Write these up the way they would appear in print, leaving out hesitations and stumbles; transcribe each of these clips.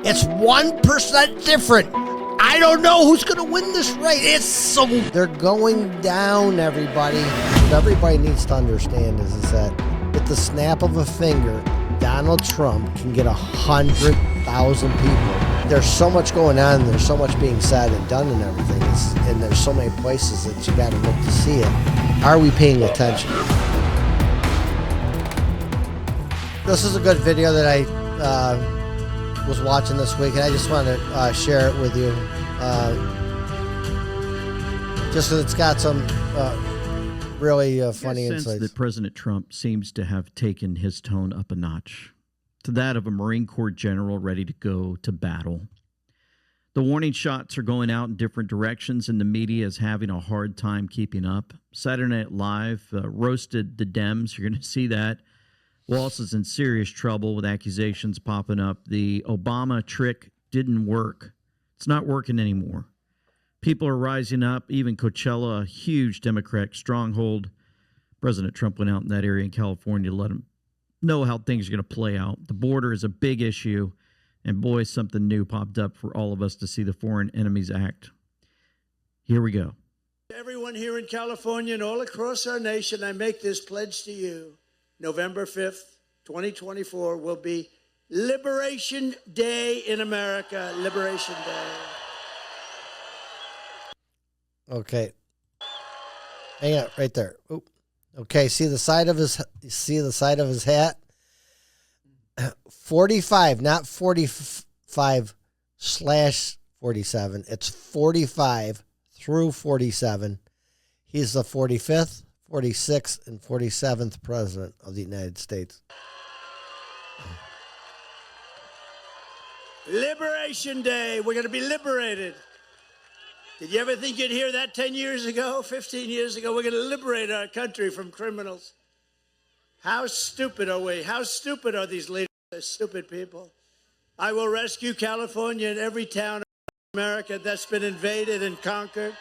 It's 1% different. I don't know who's going to win this race. They're going down, everybody. What everybody needs to understand is that with the snap of a finger, Donald Trump can get 100,000 people. There's so much going on. There's so much being said and done and everything. And there's so many places that you got to look to see it. Are we paying attention? This is a good video that I was watching this week, and I just want to share it with you. Just because it's got some really funny insights. That President Trump seems to have taken his tone up a notch to that of a Marine Corps general ready to go to battle. The warning shots are going out in different directions, and the media is having a hard time keeping up. Saturday Night Live roasted the Dems. You're going to see that. Walz is in serious trouble with accusations popping up. The Obama trick didn't work. It's not working anymore. People are rising up. Even Coachella, a huge Democrat stronghold. President Trump went out in that area in California to let him know how things are going to play out. The border is a big issue. And boy, something new popped up for all of us to see the Foreign Enemies Act. Here we go. Everyone here in California and all across our nation, I make this pledge to you. November 5th, 2024 will be Liberation Day in America. Liberation Day. Okay. Hang on, right there. Oop. Okay, see the side of his hat? 45, not 45/47. It's 45 through 47. He's the 45th, 46th, and 47th president of the United States. Liberation Day. We're going to be liberated. Did you ever think you'd hear that 10 years ago, 15 years ago? We're going to liberate our country from criminals. How stupid are we? How stupid are these leaders? They're stupid people. I will rescue California and every town in America that's been invaded and conquered.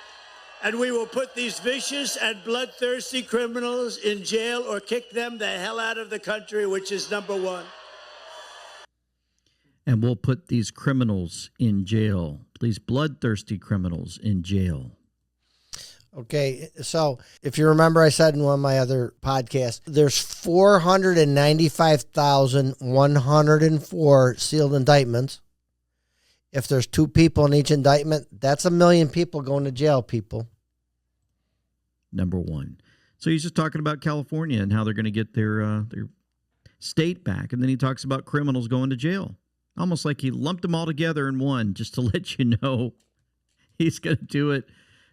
And we will put these vicious and bloodthirsty criminals in jail or kick them the hell out of the country, which is number one. And we'll put these criminals in jail, these bloodthirsty criminals in jail. Okay, so if you remember, I said in one of my other podcasts, there's 495,104 sealed indictments. If there's 2 people in each indictment, that's 1 million people going to jail, people. Number one. So he's just talking about California and how they're going to get their state back. And then he talks about criminals going to jail. Almost like he lumped them all together in one just to let you know he's going to do it.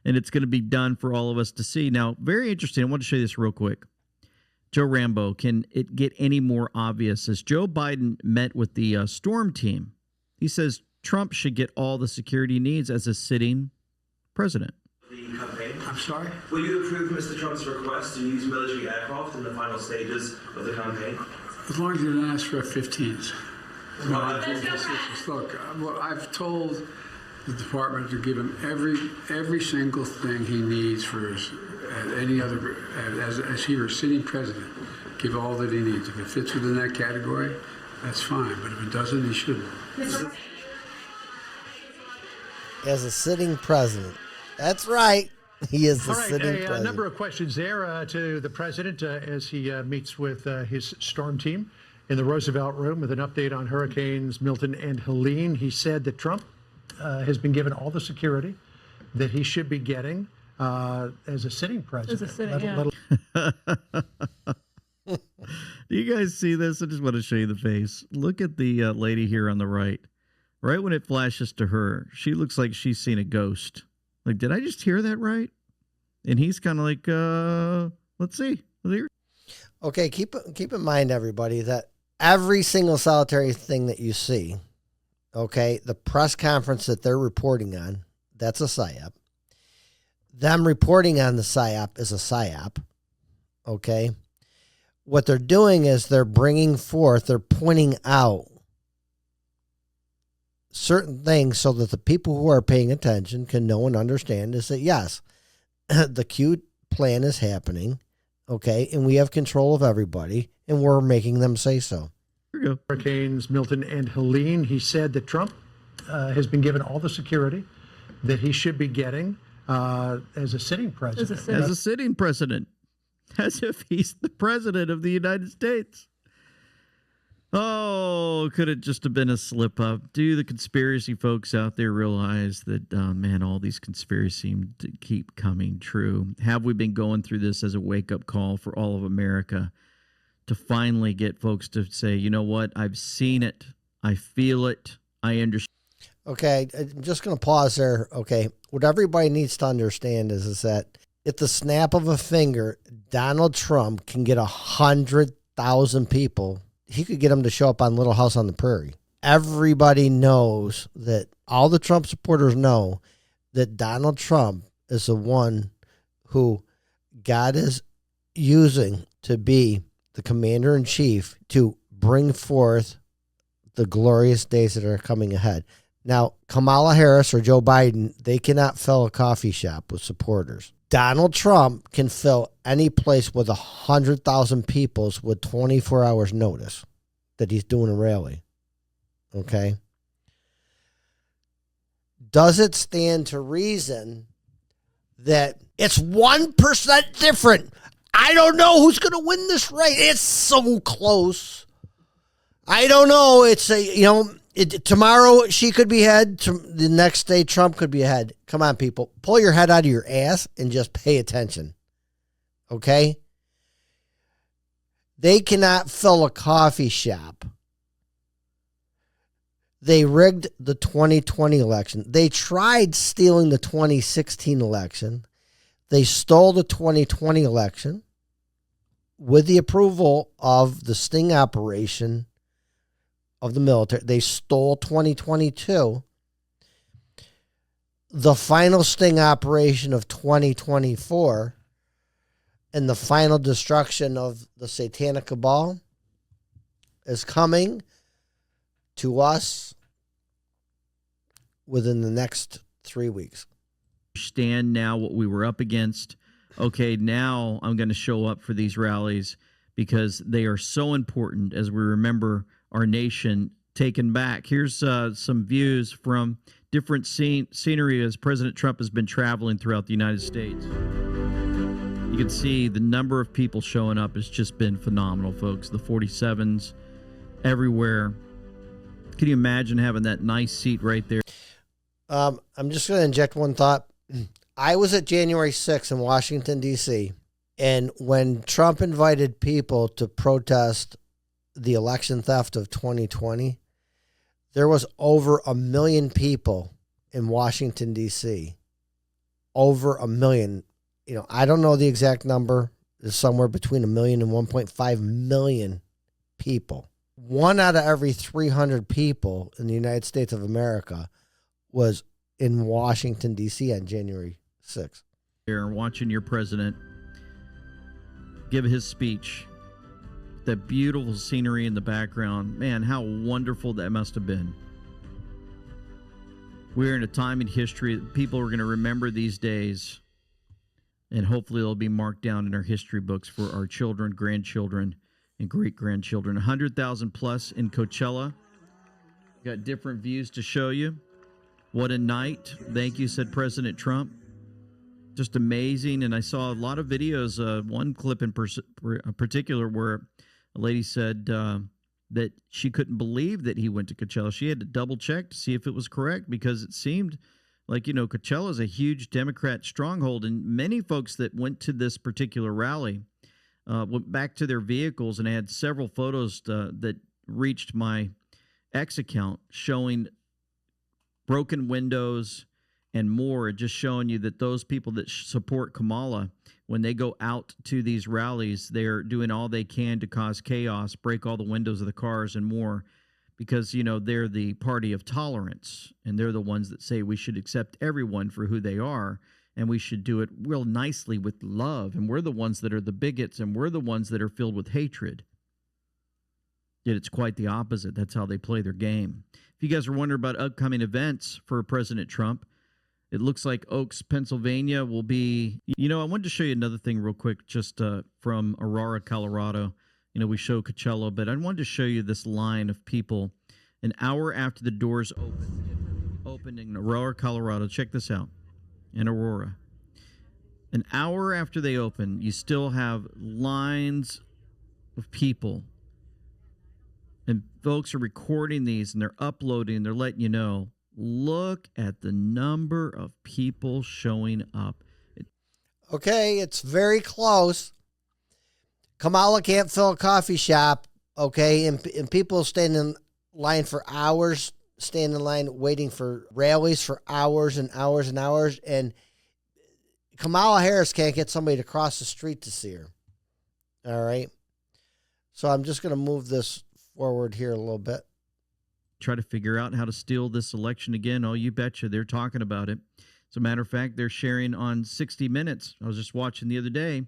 And it's going to be done for all of us to see. Now, very interesting. I want to show you this real quick. Joe Rambo, can it get any more obvious? As Joe Biden met with the Storm team, he says Trump should get all the security he needs as a sitting president. The campaign. I'm sorry? Will you approve Mr. Trump's request to use military aircraft in the final stages of the campaign? As long as you don't ask for F-15s. Look, I've told the department to give him every single thing he needs for his, any other, as he were sitting president, give all that he needs. If it fits within that category, that's fine. But if it doesn't, he shouldn't. As a sitting president. That's right. He is the sitting president. A number of questions there to the president as he meets with his Storm team in the Roosevelt Room with an update on Hurricanes Milton and Helene. He said that Trump has been given all the security that he should be getting as a sitting president. Do you guys see this? I just want to show you the face. Look at the lady here on the right. Right when it flashes to her, she looks like she's seen a ghost. Like, did I just hear that right? And he's kind of like, let's see. Okay, keep in mind, everybody, that every single solitary thing that you see, okay, the press conference that they're reporting on, that's a PSYOP. Them reporting on the PSYOP is a PSYOP, okay? What they're doing is they're bringing forth, they're pointing out certain things so that the people who are paying attention can know and understand is that, yes, the Q plan is happening, okay, and we have control of everybody, and we're making them say so. Here we go. Hurricanes Milton and Helene. He said that Trump has been given all the security that he should be getting as a sitting president. As a sitting president. As if he's the president of the United States. Oh, could it just have been a slip up? Do the conspiracy folks out there realize that, man, all these conspiracies seem to keep coming true? Have we been going through this as a wake-up call for all of America to finally get folks to say, you know what, I've seen it, I feel it, I understand? Okay, I'm just going to pause there. Okay, what everybody needs to understand is that at the snap of a finger, Donald Trump can get 100,000 people. He could get them to show up on Little House on the Prairie. Everybody knows that, all the Trump supporters know that Donald Trump is the one who God is using to be the commander-in-chief to bring forth the glorious days that are coming ahead. Now, Kamala Harris or Joe Biden, they cannot fill a coffee shop with supporters. Donald Trump can fill any place with 100,000 people with 24 hours notice that he's doing a rally. Okay? Does it stand to reason that it's 1% different? I don't know who's going to win this race. It's so close. I don't know. It's tomorrow she could be ahead. The next day Trump could be ahead. Come on, people. Pull your head out of your ass and just pay attention. Okay? They cannot fill a coffee shop. They rigged the 2020 election. They tried stealing the 2016 election. They stole the 2020 election with the approval of the sting operation of the military. They stole 2022. The final sting operation of 2024 and the final destruction of the satanic cabal is coming to us within the next 3 weeks. Understand now what we were up against. Okay, now I'm going to show up for these rallies because they are so important as we remember our nation taken back. Here's some views from different scenery as President Trump has been traveling throughout the United States. You can see the number of people showing up has just been phenomenal, folks. The 47s everywhere. Can you imagine having that nice seat right there? I'm just going to inject one thought. I was at January 6th in Washington, D.C., and when Trump invited people to protest the election theft of 2020, there was over 1 million people in Washington, D.C. Over 1 million. I don't know the exact number. It's somewhere between 1 million and 1.5 million people. 1 out of every 300 people in the United States of America was in Washington, D.C. on January 6th. Here, watching your president give his speech. That beautiful scenery in the background. Man, how wonderful that must have been. We're in a time in history that people are going to remember these days, and hopefully they'll be marked down in our history books for our children, grandchildren, and great-grandchildren. 100,000 plus in Coachella. Got different views to show you. What a night. Thank you, said President Trump. Just amazing. And I saw a lot of videos, one clip in particular where a lady said that she couldn't believe that he went to Coachella. She had to double check to see if it was correct because it seemed like, Coachella is a huge Democrat stronghold. And many folks that went to this particular rally went back to their vehicles and had several photos that reached my X account showing broken windows and more, just showing you that those people that support Kamala, when they go out to these rallies, they're doing all they can to cause chaos, break all the windows of the cars and more, because, they're the party of tolerance, and they're the ones that say we should accept everyone for who they are, and we should do it real nicely with love, and we're the ones that are the bigots, and we're the ones that are filled with hatred. Yet it's quite the opposite. That's how they play their game. If you guys are wondering about upcoming events for President Trump, it looks like Oaks, Pennsylvania will be, I wanted to show you another thing real quick, just from Aurora, Colorado. We show Coachella, but I wanted to show you this line of people an hour after the doors open. opened in Aurora, Colorado. Check this out. In Aurora. An hour after they open, you still have lines of people. And folks are recording these and they're uploading. They're letting you know, look at the number of people showing up. Okay, it's very close. Kamala can't fill a coffee shop, okay, and people stand in line for hours, stand in line waiting for rallies for hours and hours and hours, and Kamala Harris can't get somebody to cross the street to see her. All right? So I'm just going to move this forward here a little bit. Try to figure out how to steal this election again. Oh, you betcha. They're talking about it. As a matter of fact, they're sharing on 60 Minutes. I was just watching the other day.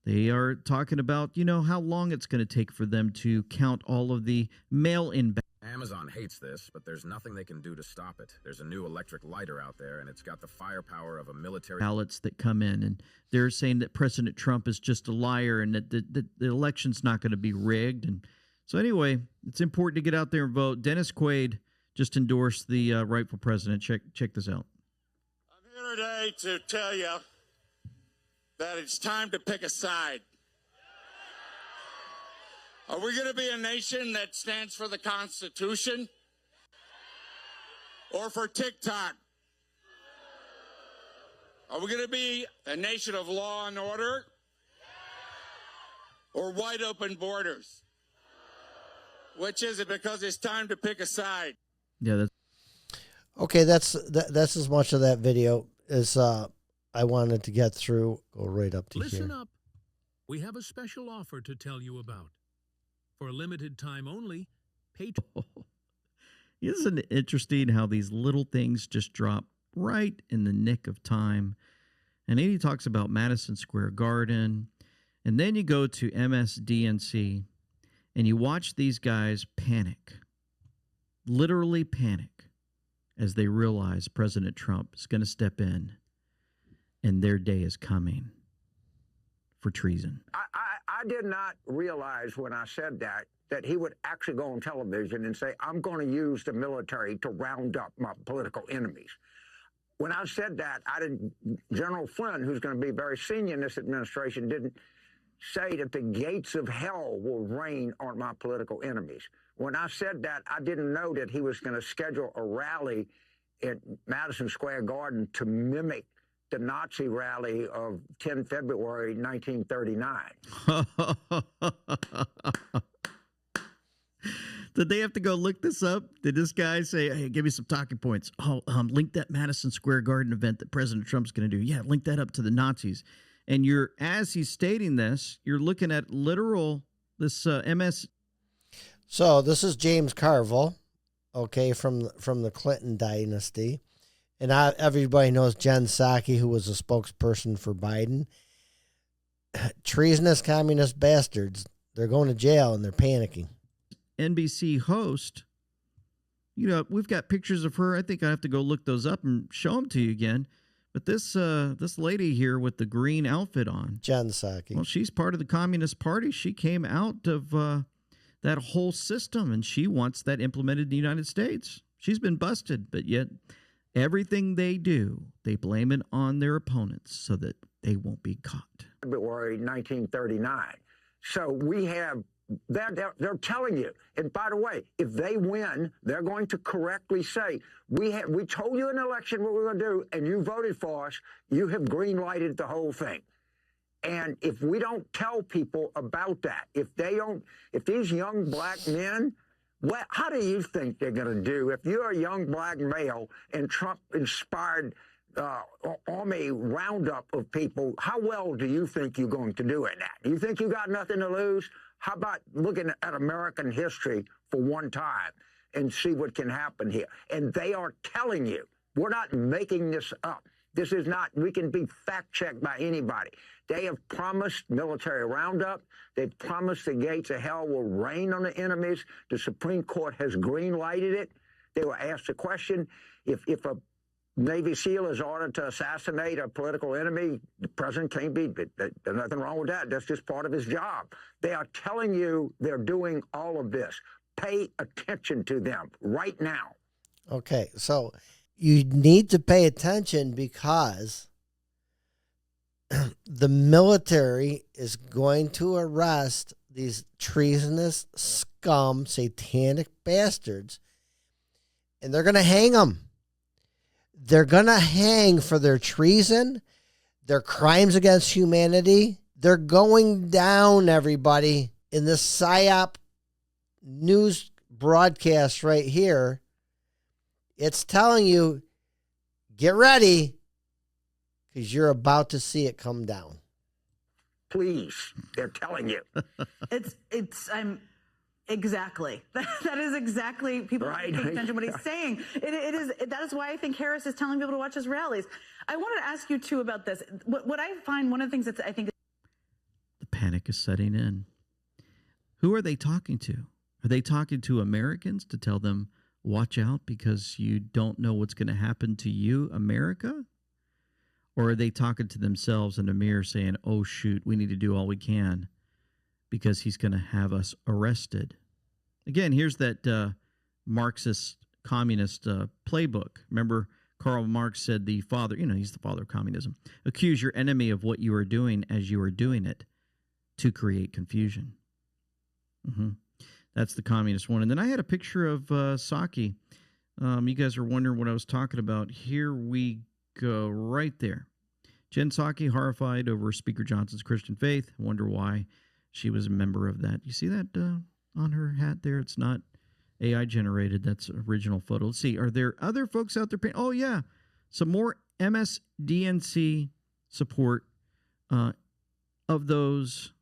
They are talking about, how long it's going to take for them to count all of the mail-in Amazon hates this, but there's nothing they can do to stop it. There's a new electric lighter out there, and it's got the firepower of a military ballots that come in. And they're saying that President Trump is just a liar and that the election's not going to be rigged. And so anyway, it's important to get out there and vote. Dennis Quaid just endorsed the rightful president. Check this out. I'm here today to tell you that it's time to pick a side. Are we going to be a nation that stands for the Constitution or for TikTok? Are we going to be a nation of law and order or wide open borders? Which is it? Because it's time to pick a side. Yeah, that's okay. That's as much of that video as I wanted to get through. Go right up to here. Listen up. We have a special offer to tell you about. For a limited time only, Isn't it interesting how these little things just drop right in the nick of time? And he talks about Madison Square Garden. And then you go to MSDNC and you watch these guys panic, literally panic, as they realize President Trump is going to step in and their day is coming for treason. I did not realize when I said that he would actually go on television and say, I'm going to use the military to round up my political enemies. When I said that, General Flynn, who's going to be very senior in this administration, didn't say that the gates of hell will rain on my political enemies. When I said that, I didn't know that he was going to schedule a rally at Madison Square Garden to mimic the Nazi rally of 10 February 1939. Did they have to go look this up? Did this guy say, hey, give me some talking points? Oh, link that Madison Square Garden event that President Trump's going to do. Yeah, link that up to the Nazis. And as he's stating this, you're looking at this MS. So this is James Carville, okay, from the Clinton dynasty. And everybody knows Jen Psaki, who was a spokesperson for Biden. Treasonous communist bastards. They're going to jail and they're panicking. NBC host, we've got pictures of her. I think I have to go look those up and show them to you again. But this lady here with the green outfit on, Jen Psaki. Well, she's part of the Communist Party. She came out of that whole system, and she wants that implemented in the United States. She's been busted, but yet everything they do, they blame it on their opponents so that they won't be caught. February 1939. So we have they're telling you. And by the way, if they win, they're going to correctly say, we told you in the election what we were going to do, and you voted for us. You have green-lighted the whole thing. And if we don't tell people about that, if these young black men, how do you think they're going to do if you're a young black male and Trump inspired army roundup of people? How well do you think you're going to do in that? Do you think you got nothing to lose? How about looking at American history for one time and see what can happen here? And they are telling you, we're not making this up. This is not, we can be fact-checked by anybody. They have promised military roundup. They've promised the gates of hell will rain on the enemies. The Supreme Court has green-lighted it. They were asked a question, if a Navy SEAL is ordered to assassinate a political enemy, the president can't be, there's nothing wrong with that. That's just part of his job. They are telling you they're doing all of this. Pay attention to them right now. Okay, so you need to pay attention because the military is going to arrest these treasonous scum, satanic bastards, and they're going to hang them. They're going to hang for their treason, their crimes against humanity. They're going down, everybody. In this PSYOP news broadcast right here, it's telling you, get ready, because you're about to see it come down. Please, they're telling you. Exactly. That is exactly, people Right. pay attention to what he's saying. That is why I think Harris is telling people to watch his rallies. I wanted to ask you too about this. What I find, one of the things that I think The panic is setting in. Who are they talking to? Are they talking to Americans to tell them, watch out because you don't know what's going to happen to you, America? Or are they talking to themselves in the mirror saying, oh, shoot, we need to do all we can because he's going to have us arrested? Again, here's that Marxist communist playbook. Remember, Karl Marx said the father, he's the father of communism. Accuse your enemy of what you are doing as you are doing it to create confusion. That's the communist one. And then I had a picture of Psaki. You guys are wondering what I was talking about. Here we go, right there. Jen Psaki horrified over Speaker Johnson's Christian faith. I wonder why she was a member of that. You see that on her hat there? It's not AI generated. That's original photo. Let's see. Are there other folks out there paying? Oh, yeah. Some more MSDNC support of those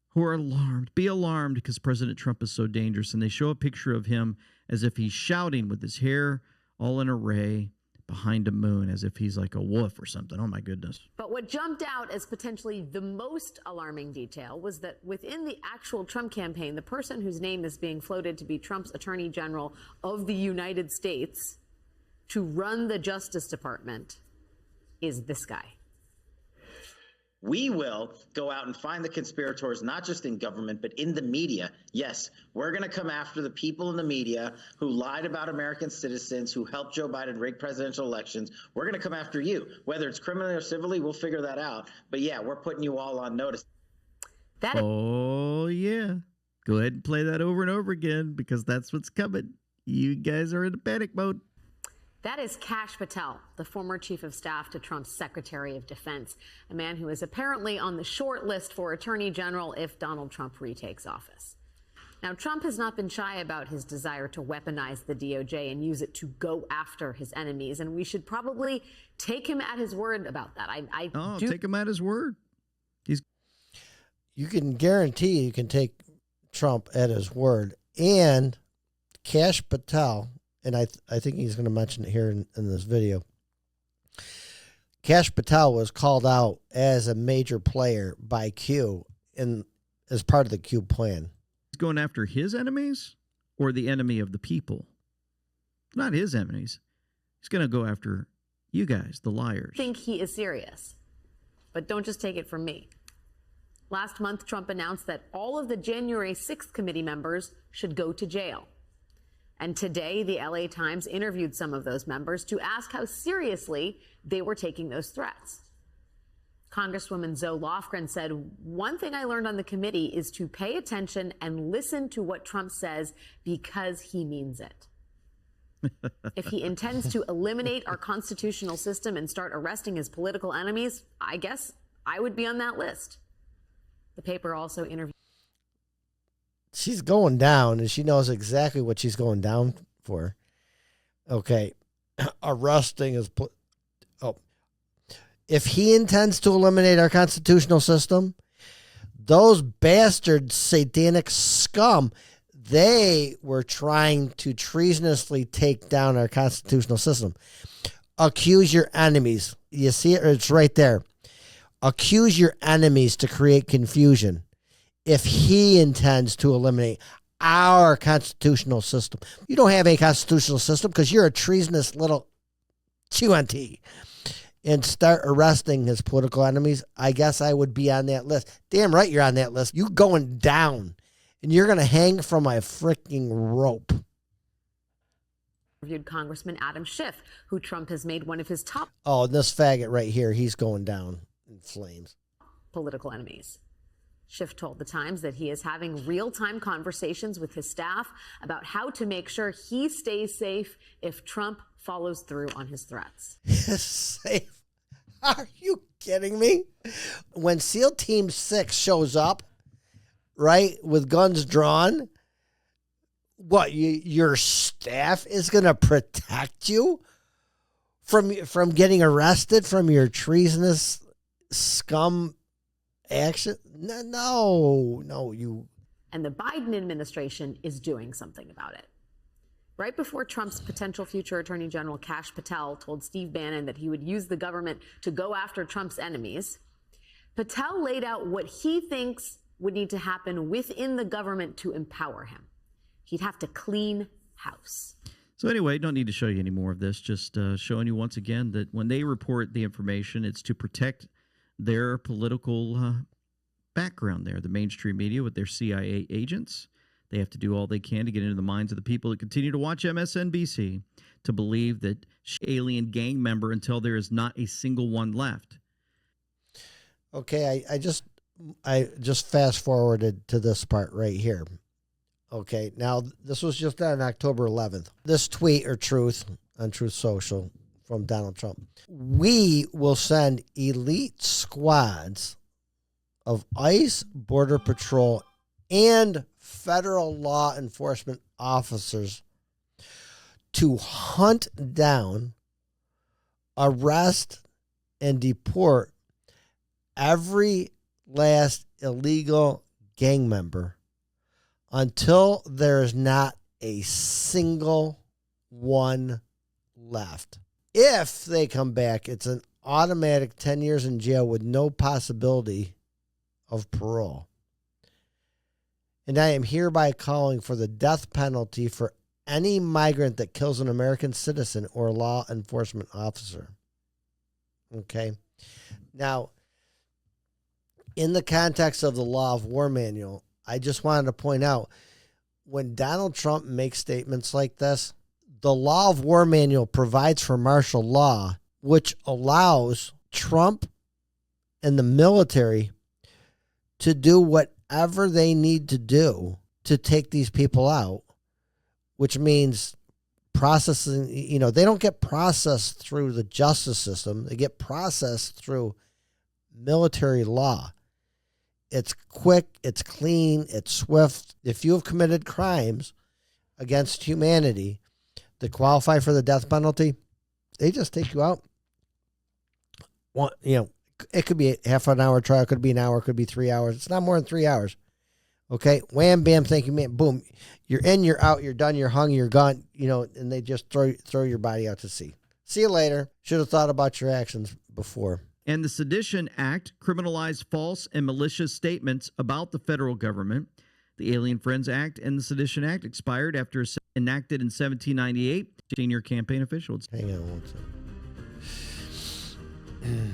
who are alarmed. Be alarmed because President Trump is so dangerous. And they show a picture of him as if he's shouting with his hair all in array behind a moon, as if he's like a wolf or something. Oh, my goodness. But what jumped out as potentially the most alarming detail was that within the actual Trump campaign, the person whose name is being floated to be Trump's Attorney General of the United States to run the Justice Department is this guy. We will go out and find the conspirators, not just in government, but in the media. Yes, we're going to come after the people in the media who lied about American citizens, who helped Joe Biden rig presidential elections. We're going to come after you. Whether it's criminally or civilly, we'll figure that out. But yeah, we're putting you all on notice. Oh, yeah. Go ahead and play that over and over again because that's what's coming. You guys are in the panic mode. That is Kash Patel, the former chief of staff to Trump's Secretary of Defense, a man who is apparently on the short list for Attorney General if Donald Trump retakes office. Now, Trump has not been shy about his desire to weaponize the DOJ and use it to go after his enemies, and we should probably take him at his word about that. Take him at his word. You can guarantee you can take Trump at his word. And Kash Patel, and I think he's going to mention it here in this video. Kash Patel was called out as a major player by Q as part of the Q plan. He's going after his enemies or the enemy of the people? Not his enemies. He's going to go after you guys, the liars. I think he is serious, but don't just take it from me. Last month, Trump announced that all of the January 6th committee members should go to jail. And today, the LA Times interviewed some of those members to ask how seriously they were taking those threats. Congresswoman Zoe Lofgren said, one thing I learned on the committee is to pay attention and listen to what Trump says because he means it. If he intends to eliminate our constitutional system and start arresting his political enemies, I guess I would be on that list. The paper also interviewed. She's going down, and she knows exactly what she's going down for. Okay. Arresting is... If he intends to eliminate our constitutional system, those bastard satanic scum, they were trying to treasonously take down our constitutional system. Accuse your enemies. You see it? It's right there. Accuse your enemies to create confusion. If he intends to eliminate our constitutional system. You don't have a constitutional system because you're a treasonous little QNT. And start arresting his political enemies, I guess I would be on that list. Damn right you're on that list. You going down. And you're going to hang from a freaking rope. interviewed Congressman Adam Schiff, who Trump has made one of his top Oh, and this faggot right here, he's going down in flames. political enemies. Schiff told The Times that he is having real-time conversations with his staff about how to make sure he stays safe if Trump follows through on his threats. Safe? Are you kidding me? When SEAL Team 6 shows up, right, with guns drawn, what, your staff is going to protect you from getting arrested from your treasonous scum action? No, you. And the Biden administration is doing something about it. Right before Trump's potential future Attorney General Kash Patel told Steve Bannon that he would use the government to go after Trump's enemies, Patel laid out what he thinks would need to happen within the government to empower him. He'd have to clean house. So anyway, don't need to show you any more of this. Just showing you once again that when they report the information, it's to protect their political background there. The mainstream media with their CIA agents, they have to do all they can to get into the minds of the people that continue to watch MSNBC to believe that alien gang member until there is not a single one left. Okay, I just fast forwarded to this part right here. Okay, now this was just on October 11th. This tweet or truth on Truth Social from Donald Trump. We will send elite squads of ICE, Border Patrol, and federal law enforcement officers to hunt down, arrest, and deport every last illegal gang member until there is not a single one left. If they come back, it's an automatic 10 years in jail with no possibility of parole. And I am hereby calling for the death penalty for any migrant that kills an American citizen or law enforcement officer. Okay? Now, in the context of the Law of War Manual, I just wanted to point out, when Donald Trump makes statements like this, the Law of War Manual provides for martial law, which allows Trump and the military to do whatever they need to do to take these people out, which means processing, they don't get processed through the justice system. They get processed through military law. It's quick, it's clean, it's swift. If you have committed crimes against humanity that qualify for the death penalty, they just take you out. It could be a half an hour trial, it could be an hour, it could be 3 hours. It's not more than 3 hours. Okay, wham, bam, thank you, man, boom. You're in, you're out, you're done, you're hung, you're gone, and they just throw your body out to sea. See you later. Should have thought about your actions before. And the Sedition Act criminalized false and malicious statements about the federal government. The Alien Friends Act and the Sedition Act expired after enacted in 1798. Senior campaign official. Hang on one second.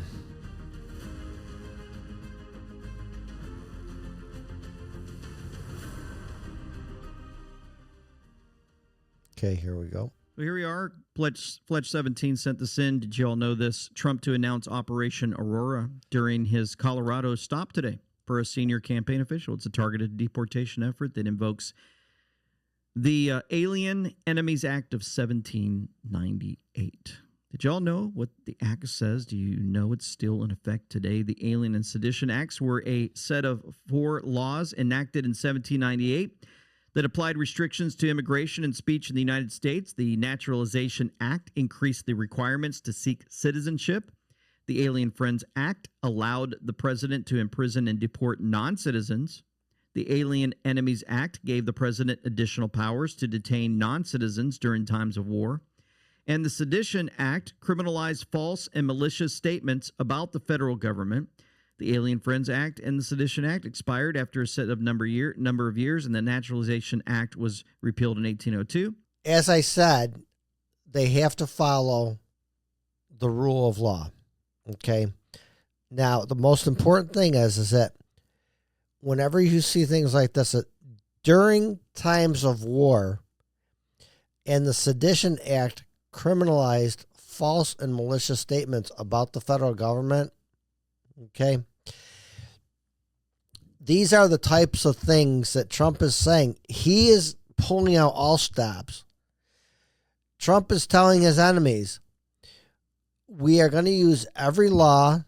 Okay, here we go. Well, here we are. Fletch 17 sent this in. Did you all know this? Trump to announce Operation Aurora during his Colorado stop today for a senior campaign official. It's a targeted deportation effort that invokes the Alien Enemies Act of 1798. Did y'all know what the act says? Do you know it's still in effect today? The Alien and Sedition Acts were a set of 4 laws enacted in 1798 that applied restrictions to immigration and speech in the United States. The Naturalization Act increased the requirements to seek citizenship. The Alien Friends Act allowed the president to imprison and deport non-citizens. The Alien Enemies Act gave the president additional powers to detain non-citizens during times of war. And the Sedition Act criminalized false and malicious statements about the federal government. The Alien Friends Act and the Sedition Act expired after a set of number of years, and the Naturalization Act was repealed in 1802. As I said, they have to follow the rule of law. Okay. Now, the most important thing is that whenever you see things like this, during times of war, And the Sedition Act criminalized false and malicious statements about the federal government. Okay. These are the types of things that Trump is saying. He is pulling out all stops. Trump is telling his enemies, we are going to use every law.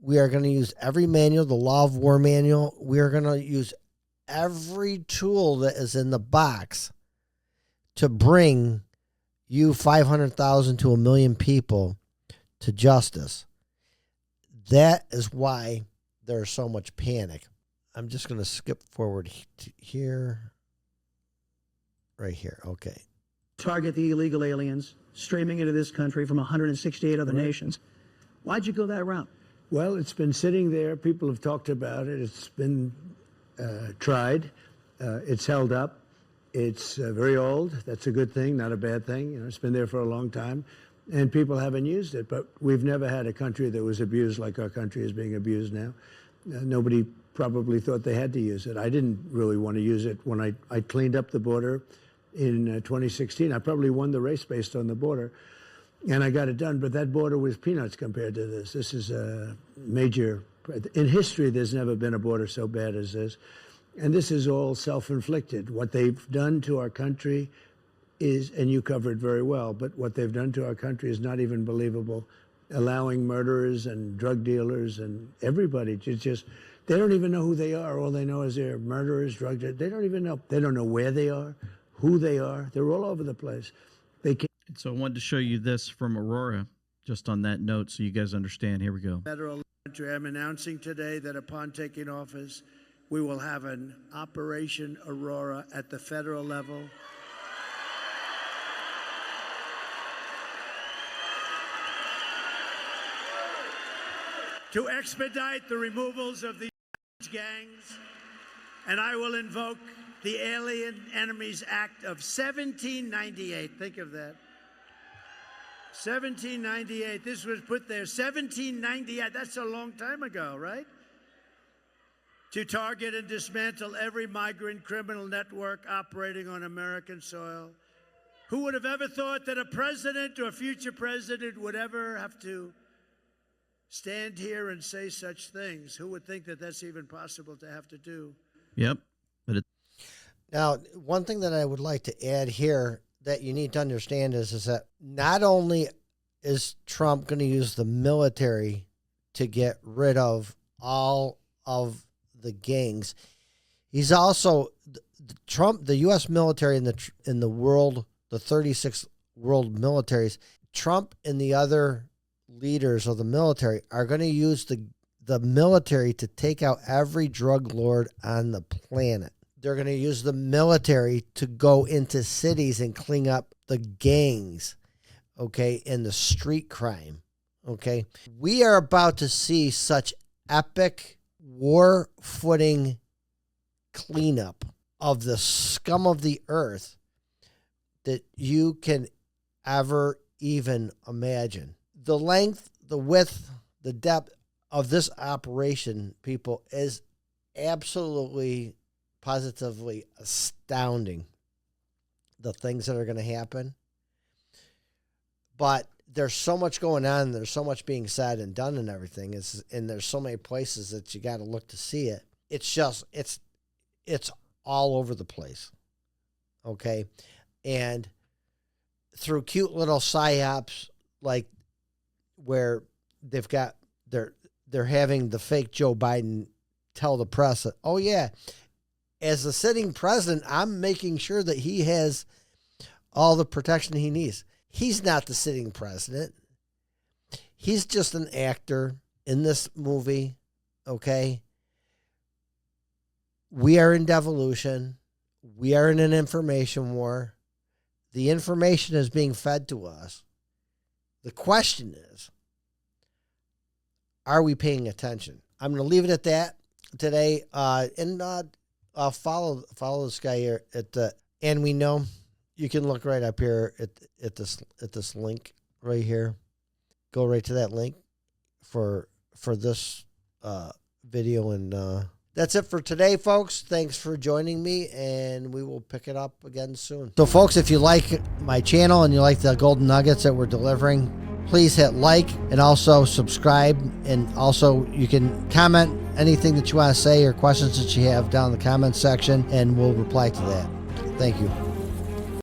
We are going to use every manual, the law of war manual. We are going to use every tool that is in the box to bring you 500,000 to 1 million people to justice. That is why there's so much panic. I'm just going to skip forward here. Right here. Okay. Target the illegal aliens streaming into this country from 168 other nations. Why'd you go that route? Well, it's been sitting there. People have talked about it. It's been tried. It's held up. It's very old. That's a good thing, not a bad thing. You know, it's been there for a long time, and people haven't used it. But we've never had a country that was abused like our country is being abused now. Nobody probably thought they had to use it. I didn't really want to use it when I cleaned up the border in 2016. I probably won the race based on the border, and I got it done. But that border was peanuts compared to this. This is a major. In history, there's never been a border so bad as this. And this is all self-inflicted. What they've done to our country is, and you covered very well, but what they've done to our country is not even believable. Allowing murderers and drug dealers and everybody to just, they don't even know who they are. All they know is they're murderers, drug dealers. They don't even know. They don't know where they are, who they are. They're all over the place. They can't. So I wanted to show you this from Aurora, just on that note, so you guys understand. Here we go. Federal country, I'm announcing today that upon taking office, we will have an Operation Aurora at the federal level. To expedite the removals of these gangs, and I will invoke the Alien Enemies Act of 1798. Think of that. 1798. This was put there. 1798. That's a long time ago, right? To target and dismantle every migrant criminal network operating on American soil. Who would have ever thought that a president or a future president would ever have to stand here and say such things? Who would think that that's even possible to have to do? Yep. Now, one thing that I would like to add here that you need to understand is that not only is Trump going to use the military to get rid of all of the gangs, he's also Trump, the U.S. military in the world, the 36 world militaries. Trump and the other leaders of the military are going to use the military to take out every drug lord on the planet. They're going to use the military to go into cities and clean up the gangs, okay, and the street crime, okay? We are about to see such epic war footing cleanup of the scum of the earth that you can ever even imagine. The length, the width, the depth of this operation, people, is absolutely, positively astounding. The things that are going to happen. But there's so much going on. There's so much being said and done and everything. And there's so many places that you got to look to see it. It's just, it's all over the place. Okay. And through cute little psyops, like where they've got, they're having the fake Joe Biden tell the press that, oh yeah, as the sitting president, I'm making sure that he has all the protection he needs. He's not the sitting president. He's just an actor in this movie, okay? We are in devolution. We are in an information war. The information is being fed to us. The question is, are we paying attention? I'm going to leave it at that today. Follow this guy here and we know. You can look right up here at this link right here. Go right to that link for this video and That's it for today, folks. Thanks for joining me, and we will pick it up again soon. So, folks, if you like my channel and you like the golden nuggets that we're delivering, please hit like and also subscribe. And also, you can comment anything that you want to say or questions that you have down in the comment section, and we'll reply to that. Thank you.